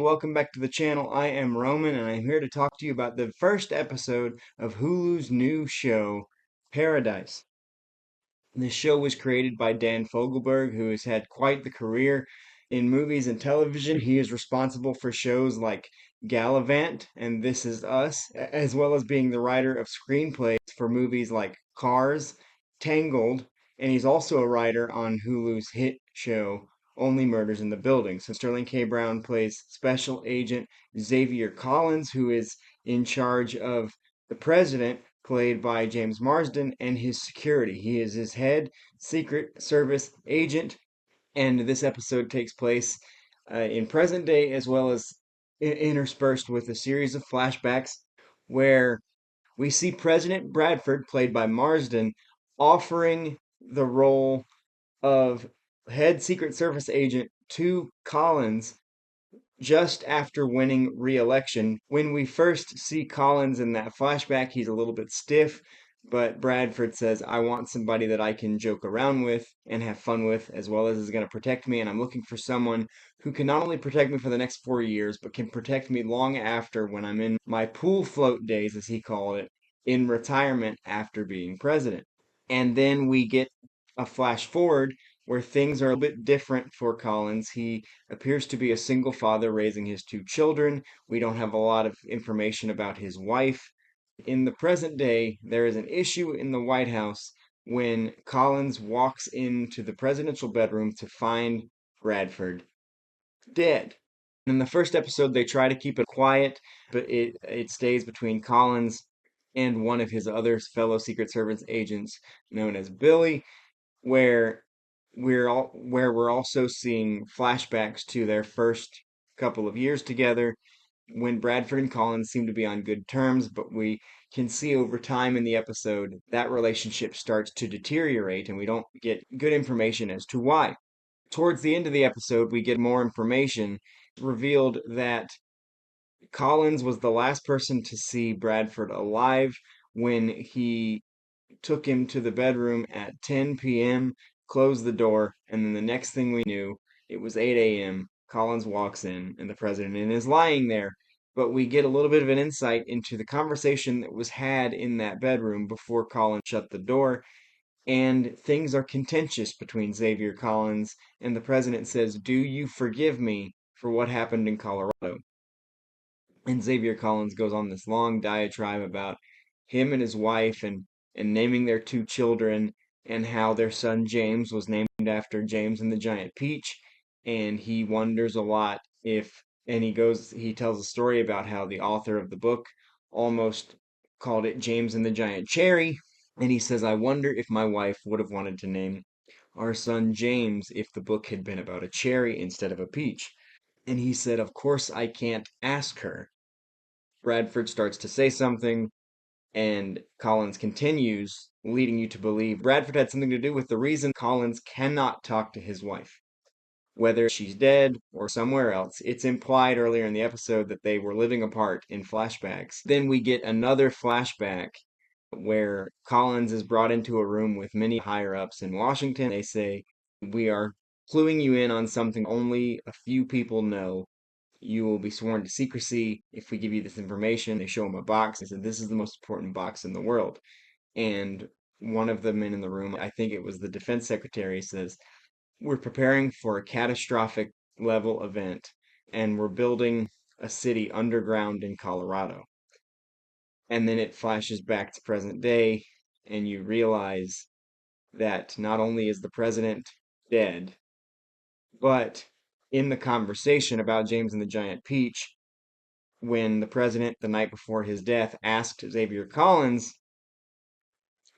Welcome back to the channel. I am Roman, and I'm here to talk to you about the first episode of Hulu's new show, Paradise. This show was created by Dan Fogelberg, who has had quite the career in movies and television. He is responsible for shows like Gallivant and This Is Us, as well as being the writer of screenplays for movies like Cars, Tangled, and he's also a writer on Hulu's hit show Only Murders in the Building. So Sterling K. Brown plays Special Agent Xavier Collins, who is in charge of the president, played by James Marsden, and his security. He is his head Secret Service agent, and this episode takes place in present day as well as interspersed with a series of flashbacks where we see President Bradford, played by Marsden, offering the role of head Secret Service agent to Collins just after winning re-election. When we first see Collins in that flashback, he's a little bit stiff, but Bradford says, I want somebody that I can joke around with and have fun with, as well as is going to protect me, and I'm looking for someone who can not only protect me for the next 4 years, but can protect me long after when I'm in my pool float days, as he called it, in retirement after being president. And then we get a flash forward where things are a bit different for Collins. He appears to be a single father raising his two children. We don't have a lot of information about his wife. In the present day, there is an issue in the White House when Collins walks into the presidential bedroom to find Bradford dead. In the first episode, they try to keep it quiet, but it stays between Collins and one of his other fellow Secret Service agents known as Billy, where we're also seeing flashbacks to their first couple of years together when Bradford and Collins seem to be on good terms, but we can see over time in the episode that relationship starts to deteriorate and we don't get good information as to why. Towards the end of the episode, we get more information. It's revealed that Collins was the last person to see Bradford alive when he took him to the bedroom at 10 p.m., closed the door, and then the next thing we knew, it was 8 a.m. Collins walks in, and the president is lying there. But we get a little bit of an insight into the conversation that was had in that bedroom before Collins shut the door, and things are contentious between Xavier Collins and the president says, Do you forgive me for what happened in Colorado? And Xavier Collins goes on this long diatribe about him and his wife and naming their two children and how their son James was named after James and the Giant Peach. And he wonders a lot if, and he tells a story about how the author of the book almost called it James and the Giant Cherry. And he says, I wonder if my wife would have wanted to name our son James if the book had been about a cherry instead of a peach. And he said, Of course I can't ask her. Bradford starts to say something, and Collins continues, leading you to believe Bradford had something to do with the reason Collins cannot talk to his wife. Whether she's dead or somewhere else, it's implied earlier in the episode that they were living apart in flashbacks. Then we get another flashback where Collins is brought into a room with many higher ups in Washington. They say, We are cluing you in on something only a few people know. You will be sworn to secrecy if we give you this information. They show him a box. They said, This is the most important box in the world. And one of the men in the room, I think it was the defense secretary, says, We're preparing for a catastrophic level event, and we're building a city underground in Colorado. And then it flashes back to present day, and you realize that not only is the president dead, but in the conversation about James and the Giant Peach, when the president, the night before his death, asked Xavier Collins,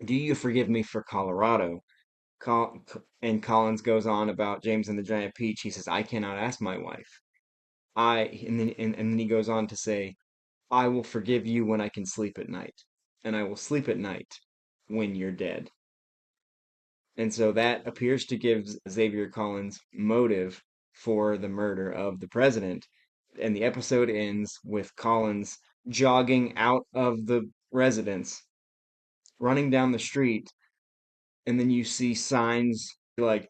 Do you forgive me for Colorado? And Collins goes on about James and the Giant Peach. He says, I cannot ask my wife. And then he goes on to say, I will forgive you when I can sleep at night, and I will sleep at night when you're dead. And so that appears to give Xavier Collins motive for the murder of the president. And the episode ends with Collins jogging out of the residence, running down the street, and then you see signs like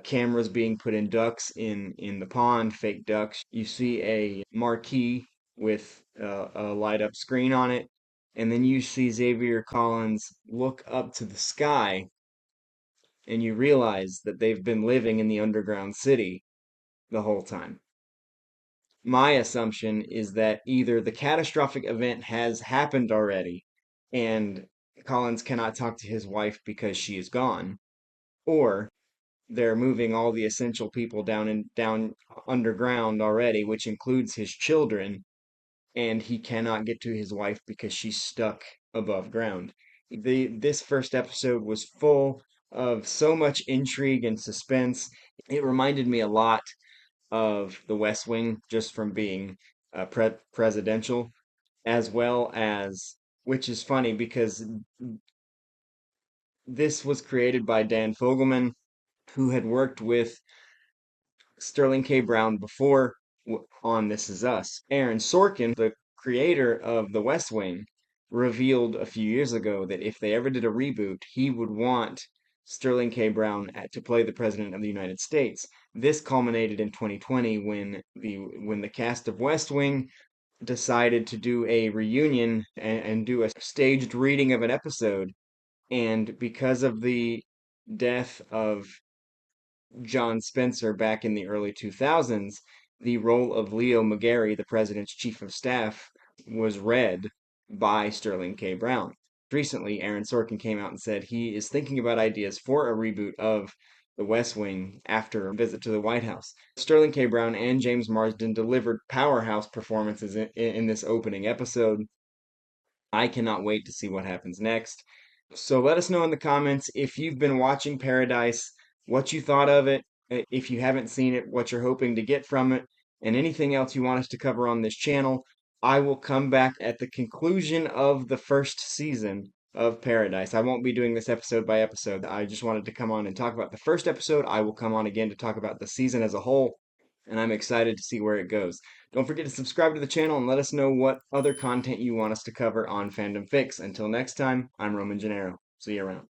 cameras being put in ducks in the pond, fake ducks. You see a marquee with a light up screen on it, and then you see Xavier Collins look up to the sky, and you realize that they've been living in the underground city the whole time. My assumption is that either the catastrophic event has happened already and Collins cannot talk to his wife because she is gone, or they're moving all the essential people down underground already, which includes his children, and he cannot get to his wife because she's stuck above ground. This first episode was full of so much intrigue and suspense. It reminded me a lot of The West Wing just from being presidential, as well as, which is funny because this was created by Dan Fogelman, who had worked with Sterling K. Brown before on This Is Us. Aaron Sorkin, the creator of The West Wing, revealed a few years ago that if they ever did a reboot, he would want Sterling K. Brown to play the President of the United States. This culminated in 2020 when the cast of West Wing decided to do a reunion and do a staged reading of an episode. And because of the death of John Spencer back in the early 2000s, the role of Leo McGarry, the president's chief of staff, was read by Sterling K. Brown. Recently, Aaron Sorkin came out and said he is thinking about ideas for a reboot of The West Wing after a visit to the White House. Sterling K. Brown and James Marsden delivered powerhouse performances in this opening episode. I cannot wait to see what happens next. So let us know in the comments if you've been watching Paradise, what you thought of it, if you haven't seen it, what you're hoping to get from it, and anything else you want us to cover on this channel. I will come back at the conclusion of the first season of Paradise. I won't be doing this episode by episode. I just wanted to come on and talk about the first episode. I will come on again to talk about the season as a whole, and I'm excited to see where it goes. Don't forget to subscribe to the channel and let us know what other content you want us to cover on Fandom Fix. Until next time, I'm Roman Gennaro. See you around.